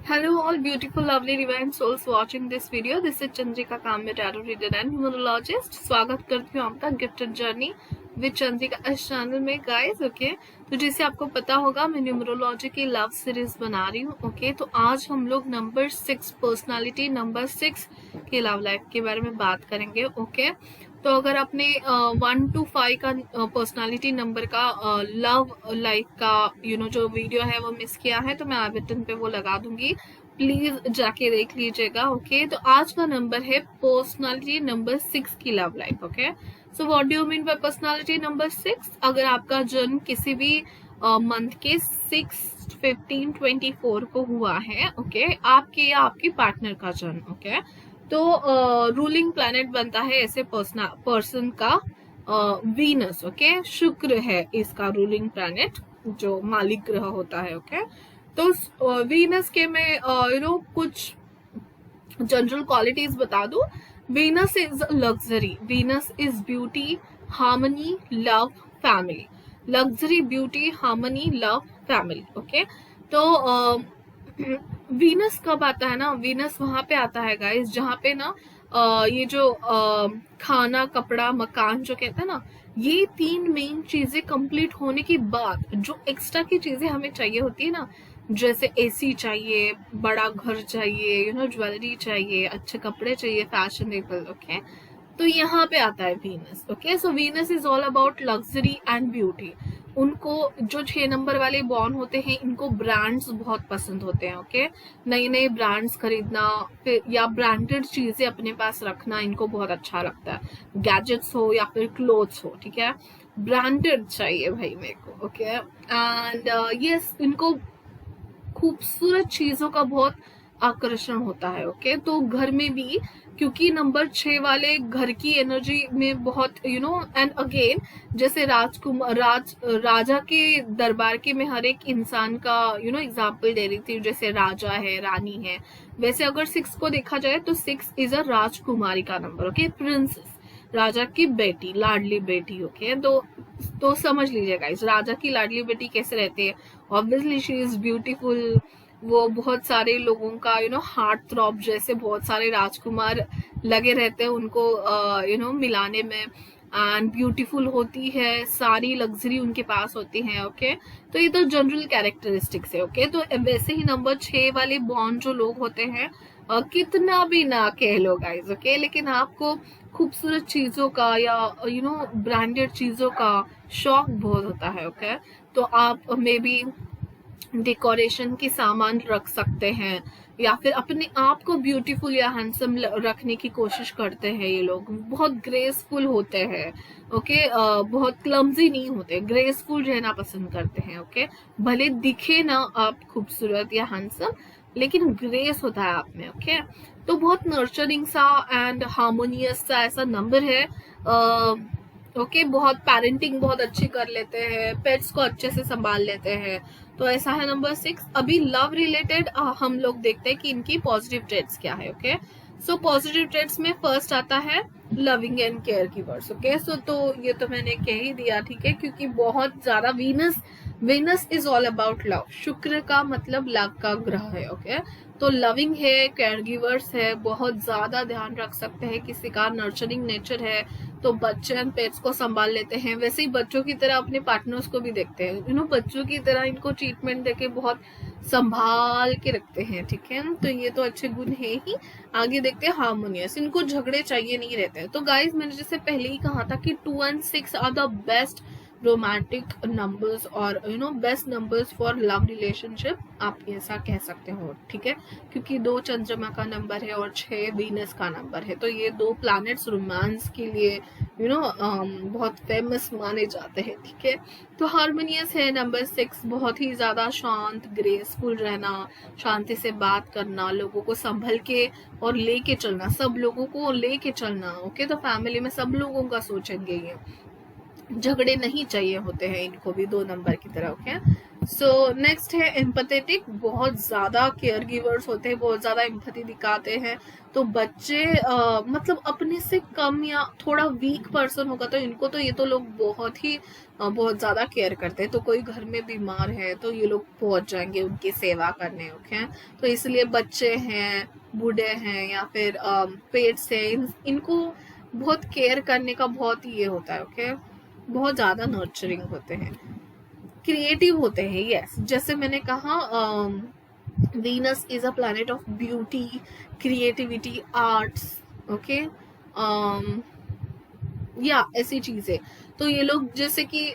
Hello, all beautiful, lovely, divine souls watching this video. This is Chandrika Kamya, tarot reader and numerologist. स्वागत करती हूँ आपका gifted journey with Chandrika इस channel में guys. Okay, तो जैसे आपको पता होगा मैं न्यूमरोलॉजी की लव सीरीज बना रही हूँ. ओके, तो आज हम लोग नंबर 6 पर्सनालिटी नंबर 6 के लव लाइफ के बारे में बात करेंगे. ओके, तो अगर आपने 1 to 5 का पर्सनालिटी नंबर का लव लाइफ का जो वीडियो है वो मिस किया है तो मैं आई बटन पे वो लगा दूंगी, प्लीज जाके देख लीजिएगा. ओके, तो आज का नंबर है पर्सनालिटी नंबर 6 की love life. Okay, so what do you mean by personality number 6? अगर आपका जन्म किसी भी मंथ के 6, 15, 24 को हुआ है, ओके, आपके या आपकी पार्टनर का जन्म, ओके, तो रूलिंग प्लैनेट बनता है ऐसे पर्सन का वीनस. ओके, शुक्र है इसका रूलिंग प्लैनेट, जो मालिक ग्रह होता है. ओके, तो वीनस के मैं कुछ जनरल क्वालिटीज बता दूं. Venus is luxury, Venus is beauty, harmony, love, family. Luxury, beauty, harmony, love, family. Okay, तो वीनस कब आता है ना, वीनस वहां पे आता है गाइस जहाँ पे ना ये जो खाना, कपड़ा, मकान जो कहते हैं ना, ये 3 मेन चीजें कंप्लीट होने के बाद जो एक्स्ट्रा की चीजें हमें चाहिए होती है ना, जैसे एसी चाहिए, बड़ा घर चाहिए, ज्वेलरी चाहिए, अच्छे कपड़े चाहिए, फैशनेबल. ओके, तो यहाँ पे आता है Venus. Okay, so Venus is all about luxury and beauty. उनको जो 6 नंबर वाले बॉर्न होते हैं इनको ब्रांड्स बहुत पसंद होते हैं. ओके, नए नए ब्रांड्स खरीदना, फिर या ब्रांडेड चीजें अपने पास रखना इनको बहुत अच्छा लगता है. गैजेट्स हो या फिर क्लोथ्स हो, ठीक है, ब्रांडेड चाहिए भाई मेरे को. ओके, एंड यस, इनको खूबसूरत चीजों का बहुत आकर्षण होता है. ओके, तो घर में भी, क्योंकि नंबर 6 वाले घर की एनर्जी में बहुत एंड अगेन जैसे राजा के दरबार के मैं हर एक इंसान का एग्जाम्पल दे रही थी, जैसे राजा है, रानी है, वैसे अगर 6 को देखा जाए तो 6 इज अ राजकुमारी का नंबर. ओके, प्रिंसेस, राजा की बेटी, लाडली बेटी. ओके, तो समझ लीजिएगा इस राजा की लाडली बेटी कैसे रहती है. Obviously she is beautiful. वो बहुत सारे लोगों का हार्ट थ्रॉब जैसे बहुत सारे राजकुमार लगे रहते हैं उनको मिलाने में. एंड ब्यूटीफुल होती है, सारी लग्जरी उनके पास होती है. ओके, तो ये तो जनरल कैरेक्टरिस्टिक्स है. ओके, तो वैसे ही नंबर 6 वाले बॉन्ड जो लोग होते हैं, कितना भी ना कह लो गाइस. ओके, लेकिन आपको खूबसूरत चीजों का या ब्रांडेड चीजों का शौक बहुत होता है. ओके, तो आप मे बी डेकोरेशन के सामान रख सकते हैं या फिर अपने आप को ब्यूटीफुल या हैंडसम रखने की कोशिश करते हैं. ये लोग बहुत ग्रेसफुल होते हैं. ओके, बहुत क्लमजी नहीं होते, ग्रेसफुल रहना पसंद करते हैं. ओके, भले दिखे ना आप खूबसूरत या हैंडसम, लेकिन ग्रेस होता है आप में. ओके, तो बहुत नर्चरिंग सा एंड हार्मोनियस सा ऐसा नंबर है. ओके, बहुत पेरेंटिंग बहुत अच्छी कर लेते हैं, पेट्स को अच्छे से संभाल लेते हैं. तो ऐसा है नंबर 6. अभी लव रिलेटेड हम लोग देखते हैं कि इनकी पॉजिटिव ट्रेड्स क्या है. ओके, सो पॉजिटिव ट्रेड्स में फर्स्ट आता है loving and care keywords. Okay, so तो ये तो मैंने कह ही दिया, ठीक है, क्योंकि बहुत ज्यादा Venus is all about love. शुक्र का मतलब लव का ग्रह है. ओके, तो लविंग है, केयर गिवर्स है, बहुत ज्यादा ध्यान रख सकते हैं, किसी का नर्चरिंग नेचर है तो बच्चे एंड पेट्स को संभाल लेते हैं. वैसे ही बच्चों की तरह अपने पार्टनर्स को भी देखते हैं, बच्चों की तरह इनको ट्रीटमेंट देके बहुत संभाल के रखते हैं. ठीक है, तो ये तो अच्छे गुण है ही. आगे देखते हैं हार्मोनियस. इनको झगड़े चाहिए नहीं रहते हैं. तो गाइस, मैंने जैसे पहले ही कहा था कि 2 and 6 are the best romantic numbers और best numbers for love relationship, आप ऐसा कह सकते हो. ठीक है, क्योंकि 2 चंद्रमा का नंबर है और 6 वीनस का नंबर है, तो ये 2 प्लैनेट्स रोमांस के लिए बहुत फेमस माने जाते हैं. ठीक है, तो हार्मोनियस है नंबर 6. बहुत ही ज्यादा शांत, ग्रेसफुल रहना, शांति से बात करना, लोगों को संभल के और लेके चलना, सब लोगों को लेके चलना. ओके, तो फैमिली में सब लोगों का सोचेंगे ये. झगड़े नहीं चाहिए होते हैं इनको भी 2 नंबर की तरह। ओके, सो नेक्स्ट है एम्पैथेटिक, बहुत ज्यादा केयर गिवर्स होते हैं, बहुत ज्यादा एम्पैथी दिखाते हैं। तो बच्चे मतलब अपने से कम या थोड़ा वीक पर्सन होगा तो इनको तो ये तो लोग बहुत ज्यादा केयर करते हैं। तो कोई घर में बीमार है तो ये लोग पहुंच जाएंगे उनकी सेवा करने। ओके, तो इसलिए बच्चे हैं, बूढ़े हैं या फिर पेट्स हैं, इनको बहुत केयर करने का बहुत ये होता है। ओके, बहुत ज्यादा नर्चरिंग होते हैं, क्रिएटिव होते हैं। यस, जैसे मैंने कहा Venus is a planet of beauty, creativity, arts. Okay, या ऐसी चीजें। तो ये लोग जैसे कि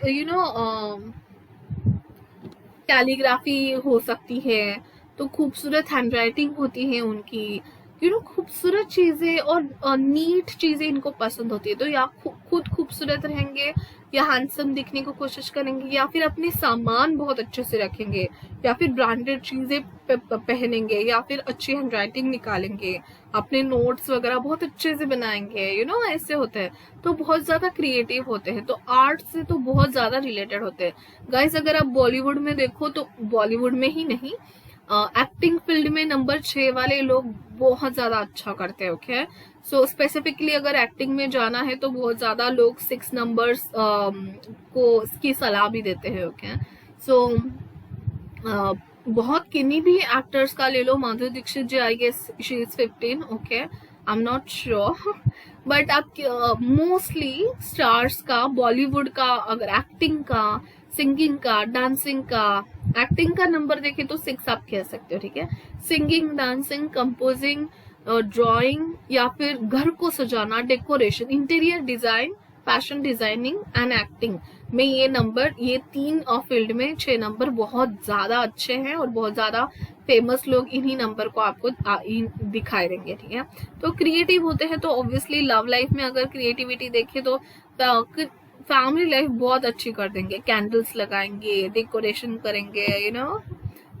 कैलीग्राफी हो सकती है, तो खूबसूरत हैंडराइटिंग होती है उनकी, खूबसूरत चीजें और नीट चीजें इनको पसंद होती है। तो या खुद खूबसूरत रहेंगे, या हैंडसम दिखने को कोशिश करेंगे, या फिर अपने सामान बहुत अच्छे से रखेंगे, या फिर ब्रांडेड चीजें पहनेंगे, या फिर अच्छी हैंडराइटिंग निकालेंगे, अपने नोट्स वगैरह बहुत अच्छे से बनाएंगे। ऐसे होते हैं। तो बहुत ज्यादा क्रिएटिव होते हैं, तो आर्ट से तो बहुत ज्यादा रिलेटेड होते हैं। गाइस, अगर आप बॉलीवुड में देखो तो बॉलीवुड में ही नहीं, एक्टिंग फील्ड में नंबर 6 वाले लोग बहुत ज्यादा अच्छा करते हैं। ओके, सो स्पेसिफिकली अगर एक्टिंग में जाना है तो बहुत ज्यादा लोग 6 नंबर्स को की सलाह भी देते हैं। ओके, सो बहुत किन्हीं भी एक्टर्स का ले लो, Madhuri Dixit ji, I guess she is 15। Okay, I am not sure, but आप मोस्टली स्टार्स का, बॉलीवुड का, अगर एक्टिंग का, सिंगिंग का, डांसिंग का, एक्टिंग का नंबर देखें तो 6 आप कह सकते हो। ठीक है, सिंगिंग, डांसिंग, कंपोजिंग, ड्राइंग, या फिर घर को सजाना, decoration, interior design, fashion designing and acting में ये 3 फील्ड में 6 नंबर बहुत ज्यादा अच्छे हैं, और बहुत ज्यादा फेमस लोग इन्हीं नंबर को आपको दिखाई देंगे। ठीक है, तो क्रिएटिव होते हैं, तो ऑब्वियसली लव लाइफ में अगर क्रिएटिविटी देखे तो फैमिली लाइफ बहुत अच्छी कर देंगे, कैंडल्स लगाएंगे, डेकोरेशन करेंगे,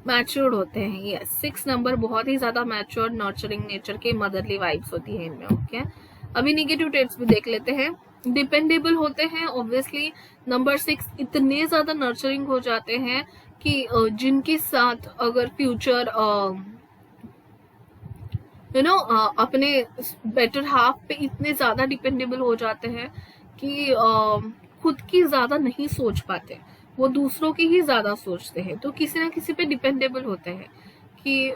मैच्योर्ड होते हैं। ये 6 नंबर बहुत ही ज्यादा मैच्योर्ड, नर्चरिंग नेचर के, मदरली वाइब्स होती है इनमें। ओके, अभी निगेटिव ट्रेट्स भी देख लेते हैं। डिपेंडेबल होते हैं, ऑब्वियसली नंबर 6 इतने ज्यादा नर्चरिंग हो जाते हैं कि जिनके साथ अगर फ्यूचर अपने बेटर हाफ पे इतने ज्यादा डिपेंडेबल हो जाते हैं कि खुद की ज्यादा नहीं सोच पाते, वो दूसरों की ही ज्यादा सोचते हैं। तो किसी ना किसी पे डिपेंडेबल होते हैं कि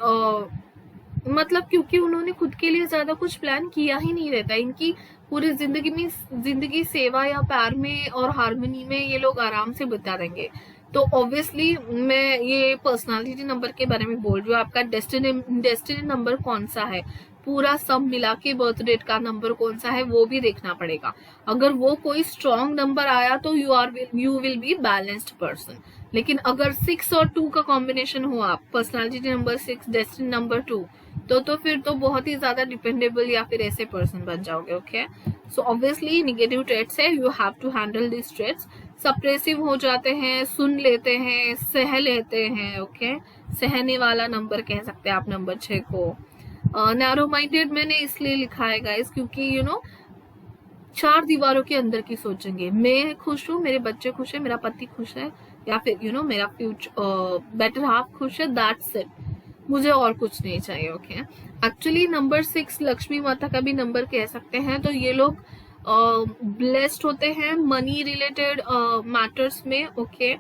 मतलब क्योंकि उन्होंने खुद के लिए ज्यादा कुछ प्लान किया ही नहीं रहता। इनकी पूरी जिंदगी सेवा या प्यार में और हार्मनी में ये लोग आराम से बिता देंगे। तो ऑब्वियसली मैं ये पर्सनालिटी नंबर के बारे में बोल रही हूँ। आपका डेस्टिनी नंबर कौन सा है, पूरा सब मिला के बर्थ डेट का नंबर कौन सा है वो भी देखना पड़ेगा। अगर वो कोई स्ट्रॉन्ग नंबर आया तो you will be balanced person. लेकिन अगर 6 और 2 का कॉम्बिनेशन हो, आप पर्सनालिटी नंबर 6, डेस्टिनी नंबर 2, तो फिर तो बहुत ही ज्यादा डिपेंडेबल या फिर ऐसे पर्सन बन जाओगे। Okay, so obviously negative traits है, you have to handle this traits. Suppressive हो जाते हैं, सुन लेते हैं, सह लेते हैं। ओके, सहने वाला नंबर कह सकते हैं आप नंबर 6 को। नैरो माइंडेड मैंने इसलिए लिखा है गाइस क्योंकि 4 दीवारों के अंदर की सोचेंगे। मैं खुश हूँ, मेरे बच्चे खुश है, मेरा पति खुश है, या फिर मेरा फ्यूचर बेटर हाफ खुश है, दैट्स इट, मुझे और कुछ नहीं चाहिए। ओके, एक्चुअली नंबर 6 लक्ष्मी माता का भी नंबर कह सकते हैं। तो ये लोग ब्लेस्ड होते हैं मनी रिलेटेड मैटर्स में। ओके,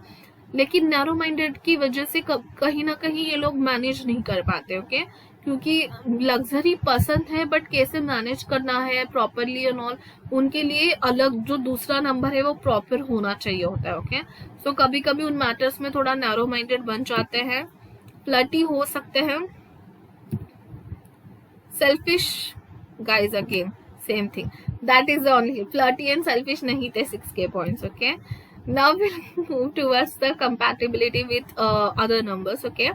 लेकिन नैरो माइंडेड की वजह से कहीं ना कहीं ये लोग मैनेज नहीं कर पाते। ओके, क्योंकि लग्जरी पसंद है बट कैसे मैनेज करना है प्रॉपरली एंड ऑल, उनके लिए अलग जो दूसरा नंबर है वो प्रॉपर होना चाहिए होता है। ओके, सो कभी कभी उन मैटर्स में थोड़ा नैरो माइंडेड बन जाते हैं, फ्लर्टी हो सकते हैं, selfish guys, again same thing, that is only flirty and selfish नहीं थे 6 points. Okay, now we'll move towards the compatibility with other numbers. Okay,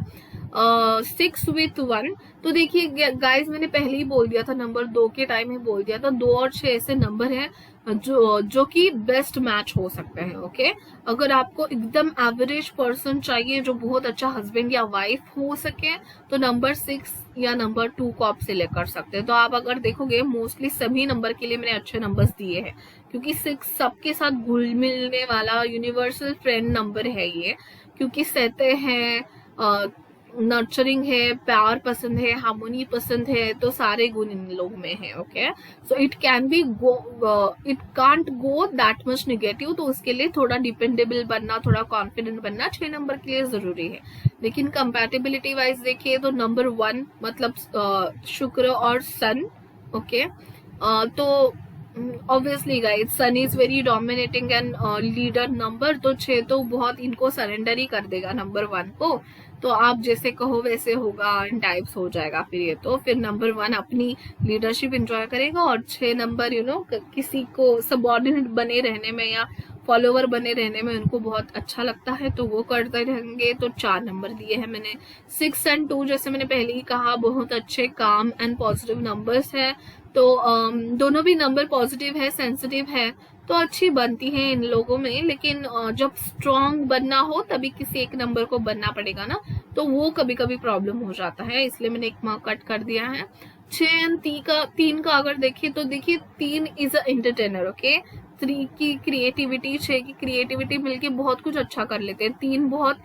6 with 1। तो देखिए गाइस, मैंने पहले ही बोल दिया था, नंबर 2 के टाइम ही बोल दिया था, 2 और 6 ऐसे नंबर हैं जो कि बेस्ट मैच हो सकते हैं। ओके, अगर आपको एकदम एवरेज पर्सन चाहिए जो बहुत अच्छा हस्बैंड या वाइफ हो सके, तो नंबर 6 या नंबर 2 को आप सिलेक्ट कर सकते हैं। तो आप अगर देखोगे मोस्टली सभी नंबर के लिए मैंने अच्छे नंबर्स दिए हैं, क्योंकि 6 सबके साथ घुल मिलने वाला यूनिवर्सल फ्रेंड नंबर है ये, क्योंकि सहते हैं, नर्चरिंग है, प्यार पसंद है, हार्मोनी पसंद है, तो सारे गुण इन लोग में है। Okay, so it can be it can't go that much negative, तो उसके लिए थोड़ा डिपेंडेबल बनना, थोड़ा कॉन्फिडेंट बनना 6 नंबर के लिए जरूरी है। लेकिन कंपैटिबिलिटी वाइज देखिए तो नंबर 1 मतलब शुक्र और सन। ओके, तो obviously guys sun is very dominating and leader number, तो 6 तो बहुत इनको सरेंडर ही कर देगा नंबर 1 को, तो आप जैसे कहो वैसे होगा, इन टाइप्स हो जाएगा फिर ये। तो फिर नंबर 1 अपनी लीडरशिप एंजॉय करेगा, और 6 नंबर किसी को सबऑर्डिनेट बने रहने में या फॉलोवर बने रहने में उनको बहुत अच्छा लगता है, तो वो करते रहेंगे। तो 4 नंबर दिए हैं मैंने। 6 एंड 2 जैसे मैंने पहले ही कहा बहुत अच्छे काम एंड पॉजिटिव नंबर्स है, तो दोनों भी नंबर पॉजिटिव है, सेंसिटिव है, तो अच्छी बनती है इन लोगों में। लेकिन जब स्ट्रांग बनना हो तभी किसी एक नंबर को बनना पड़ेगा ना, तो वो कभी कभी प्रॉब्लम हो जाता है, इसलिए मैंने एक मार्क कट कर दिया है। 6 एंड 3 का अगर देखिए तो देखिए 3 इज अ एंटरटेनर। ओके, 3 की क्रिएटिविटी, 6 की क्रिएटिविटी मिलके बहुत कुछ अच्छा कर लेते हैं। 3 बहुत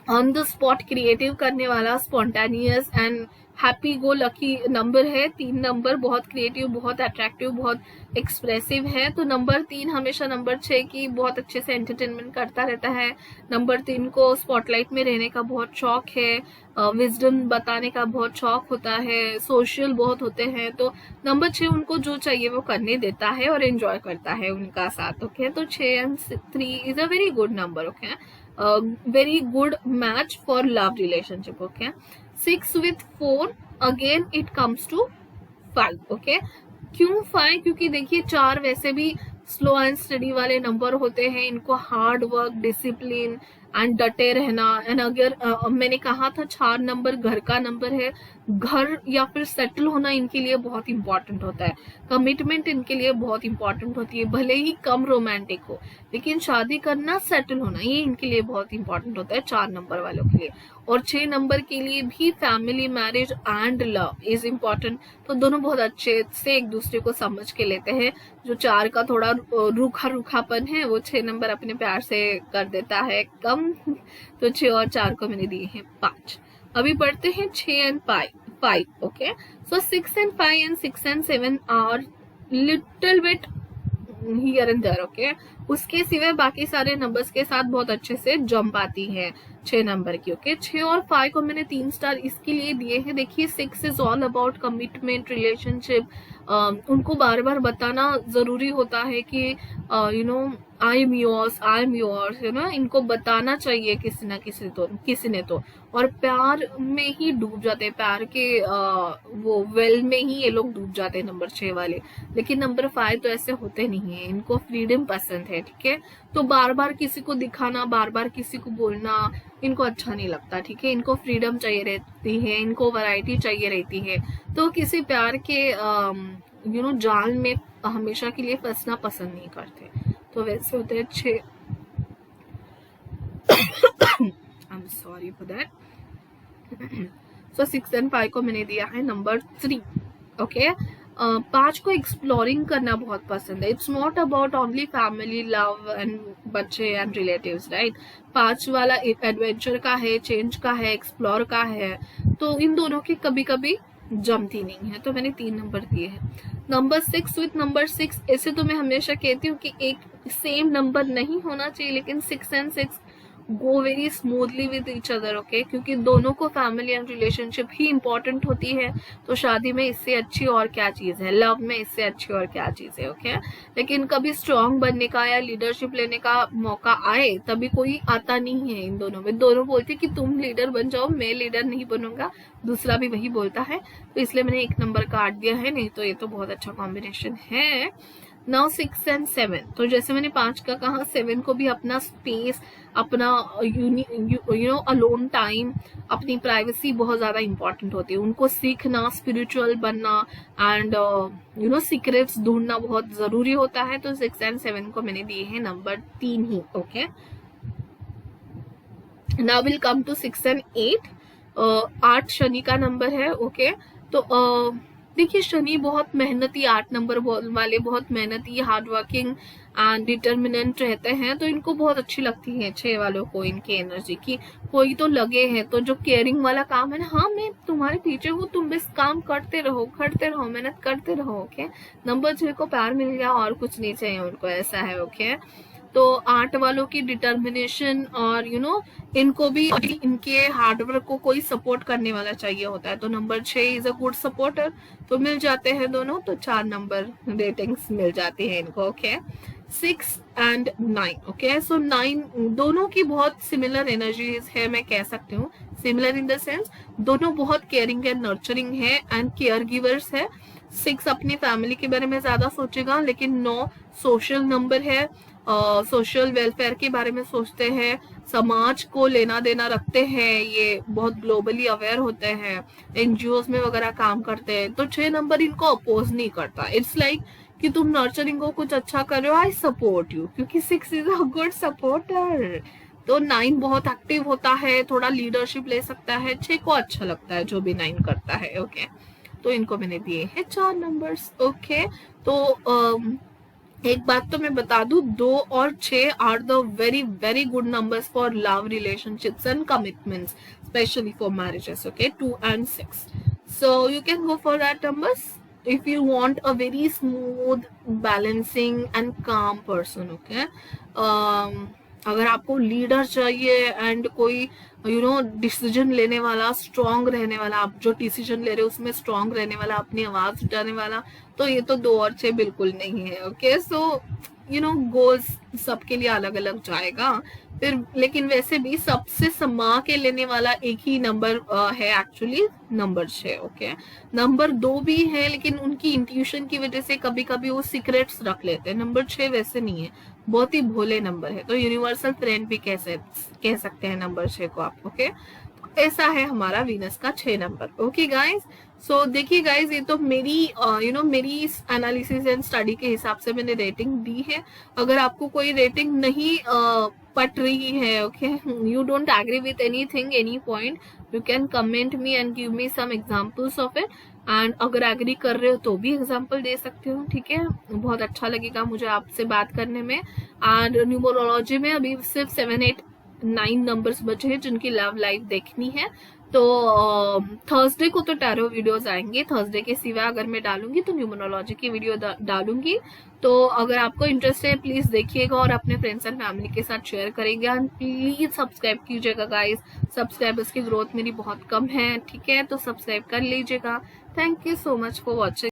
ऑन द स्पॉट क्रिएटिव करने वाला, spontaneous and happy go lucky number है। 3 नंबर बहुत क्रिएटिव, बहुत अट्रैक्टिव, बहुत एक्सप्रेसिव है। तो नंबर 3 हमेशा नंबर 6 की बहुत अच्छे से एंटरटेनमेंट करता रहता है। नंबर 3 को स्पॉटलाइट में रहने का बहुत शौक है, विजडम बताने का बहुत शौक होता है, सोशल बहुत होते हैं, तो नंबर 6 उनको जो चाहिए वो करने देता है और एंजॉय करता है उनका साथ। ओके, तो 6 and 3 is a very good number. Okay, very good match for love relationship. Okay, 6 with 4 again it comes to 5. Okay, क्यों 5? क्योंकि देखिए 4 वैसे भी स्लो एंड स्टडी वाले नंबर होते हैं, इनको हार्ड वर्क, डिसिप्लिन एंड डटे रहना। एंड अगर मैंने कहा था 4 नंबर घर का नंबर है, घर या फिर सेटल होना इनके लिए बहुत इंपॉर्टेंट होता है, कमिटमेंट इनके लिए बहुत इंपॉर्टेंट होती है, भले ही कम रोमांटिक हो, लेकिन शादी करना, सेटल होना, ये इनके लिए बहुत इंपॉर्टेंट होता है 4 नंबर वालों के लिए। और 6 नंबर के लिए भी family, marriage and love is important. तो दोनों बहुत अच्छे से एक दूसरे को समझ के लेते हैं। जो 4 का थोड़ा रूखा रूखापन है वो 6 नंबर अपने प्यार से कर देता है कम। तो 6 और 4 को मैंने दिए हैं 5। अभी पढ़ते हैं 6 and 5। Okay, so 6 and 5 and 6 and 7 are little bit here and there. Okay, उसके सिवाय बाकी सारे नंबर्स के साथ बहुत अच्छे से जंप आती है 6 नंबर की। ओके, 6 और 5 को मैंने 3 स्टार इसके लिए दिए हैं। देखिए 6 is all about commitment, relationship, उनको बार बार बताना जरूरी होता है कि आई एम योर्स, इनको बताना चाहिए किसी ने तो। और प्यार में ही डूब जाते हैं, प्यार के वो वेल में ही ये लोग डूब जाते हैं नंबर 6 वाले। लेकिन नंबर 5 तो ऐसे होते नहीं है, इनको फ्रीडम पसंद है। ठीक है, तो बार बार किसी को दिखाना, बार बार किसी को बोलना इनको अच्छा नहीं लगता। ठीक है, इनको फ्रीडम चाहिए रहती है, इनको वैरायटी चाहिए रहती है, तो किसी प्यार के जाल में हमेशा के लिए फंसना पसंद नहीं करते। तो वैसे होते हैं 6। I am sorry for that. So 6 and 5 को मैंने दिया है नंबर 3। ओके, 5 को एक्सप्लोरिंग करना बहुत पसंद है। It's not about only family, love and बच्चे एंड रिलेटिव्स, राइट। 5 वाला एक एडवेंचर का है, चेंज का है, एक्सप्लोर का है, तो इन दोनों की कभी कभी जमती नहीं है, तो मैंने 3 नंबर दिए हैं। नंबर 6 विथ नंबर 6, ऐसे तो मैं हमेशा कहती हूँ कि एक सेम नंबर नहीं होना चाहिए, लेकिन 6 and 6 go very smoothly with each other. Okay, क्योंकि दोनों को family and relationship he important होती है, तो शादी में इससे अच्छी और क्या चीज है, लव में इससे अच्छी और क्या चीज है। ओके, लेकिन कभी स्ट्रांग बनने का या लीडरशिप लेने का मौका आए तभी कोई आता नहीं है इन दोनों में। दोनों बोलते कि तुम लीडर बन जाओ, मैं लीडर नहीं बनूंगा, दूसरा भी वही बोलता है, तो इसलिए मैंने 1 नंबर काट दिया है, नहीं तो ये तो बहुत अच्छा कॉम्बिनेशन है। नाउ 6 एंड 7, तो जैसे मैंने 5 का कहा, 7 को भी अपना स्पेस, अपना अलोन टाइम, अपनी प्राइवेसी बहुत ज्यादा इंपॉर्टेंट होती है। उनको सीखना, स्पिरिचुअल बनना एंड सीक्रेट्स ढूंढना बहुत जरूरी होता है। तो 6 एंड 7 को मैंने दिए हैं नंबर 3 ही। Okay, now will come to 6 and 8। 8 शनि का नंबर है। ओके, तो देखिए शनि बहुत मेहनती, 8 नंबर वाले बहुत मेहनती, हार्ड वर्किंग एंड डिटर्मिनेंट रहते हैं। तो इनको बहुत अच्छी लगती है 6 वालों को इनकी एनर्जी की। कोई तो लगे हैं, तो जो केयरिंग वाला काम है ना, हाँ मैं तुम्हारे पीछे हूँ, तुम बस काम करते रहो, मेहनत करते रहो। ओके, नंबर 6 को प्यार मिल गया और कुछ नहीं चाहिए उनको, ऐसा है। ओके, तो 8 वालों की डिटर्मिनेशन और इनको भी इनके हार्डवर्क को कोई सपोर्ट करने वाला चाहिए होता है। तो number 6 is a good supporter, तो मिल जाते हैं दोनों, तो 4 नंबर रेटिंग्स मिल जाती है इनको। Okay, 6 and 9। ओके, सो 9 दोनों की बहुत सिमिलर एनर्जीज है, मैं कह सकती हूँ। सिमिलर इन द सेंस दोनों बहुत केयरिंग एंड नर्चरिंग है एंड केयर गिवर्स है। 6 अपनी फैमिली के बारे में ज्यादा सोचेगा, लेकिन 9 सोशल नंबर है, सोशल वेलफेयर के बारे में सोचते हैं, समाज को लेना देना रखते हैं, ये बहुत ग्लोबली अवेयर होते हैं, एनजीओ में वगैरह काम करते हैं। तो 6 नंबर इनको अपोज नहीं करता। इट्स लाइक कि तुम नर्चरिंग को कुछ अच्छा कर रहे हो, आई सपोर्ट यू, क्योंकि 6 इज अ गुड सपोर्टर। तो 9 बहुत एक्टिव होता है, थोड़ा लीडरशिप ले सकता है, 6 को अच्छा लगता है जो भी 9 करता है। ओके, तो इनको मैंने दिए हैं 4 नंबर्स। ओके, तो एक बात तो मैं बता दूं, 2 और 6 are the very very good numbers for love relationships and commitments, specially for marriages. Okay, 2 and 6, so you can go for that numbers if you want a very smooth, balancing and calm person. Okay, अगर आपको leader चाहिए and कोई decision लेने वाला, strong रहने वाला, आप जो डिसीजन ले रहे हो उसमें स्ट्रांग रहने वाला, अपनी आवाज उठाने वाला, तो ये तो 2 और 6 बिल्कुल नहीं है। ओके, सो गोल्स सबके लिए अलग अलग जाएगा फिर, लेकिन वैसे भी सबसे समा के लेने वाला एक ही नंबर है एक्चुअली, नंबर 6। ओके, नंबर 2 भी है, लेकिन उनकी इंट्यूशन की वजह से कभी कभी वो सीक्रेट्स रख लेते हैं। नंबर 6 वैसे नहीं है, बहुत ही भोले नंबर है, तो यूनिवर्सल फ्रेंड भी कह सकते हैं नंबर 6 को आप। ओके, ऐसा है हमारा वीनस का 6 नंबर। ओके गाइज, सो देखिए गाइज, ये तो मेरी मेरी एनालिसिस एंड स्टडी के हिसाब से मैंने रेटिंग दी है। अगर आपको कोई रेटिंग नहीं पट रही है, okay, you don't agree with anything, any point, you can comment me and give me some examples of it. And अगर एग्री कर रहे हो तो भी एग्जांपल दे सकते हो, ठीक है, बहुत अच्छा लगेगा मुझे आपसे बात करने में। एंड न्यूमरोलॉजी में अभी सिर्फ 7, 8, 9 नंबर्स बचे हैं जिनकी लव लाइफ देखनी है। तो थर्सडे को तो टैरो वीडियोस आएंगे, थर्सडे के सिवा अगर मैं डालूंगी तो न्यूमरोलॉजी की वीडियो डालूंगी। तो अगर आपको इंटरेस्ट है प्लीज देखिएगा और अपने फ्रेंड्स एंड फैमिली के साथ शेयर करेंगे। एंड प्लीज सब्सक्राइब कीजिएगा गाइस, सब्सक्राइबर्स की ग्रोथ मेरी बहुत कम है, ठीक है, तो सब्सक्राइब कर लीजिएगा। Thank you so much for watching.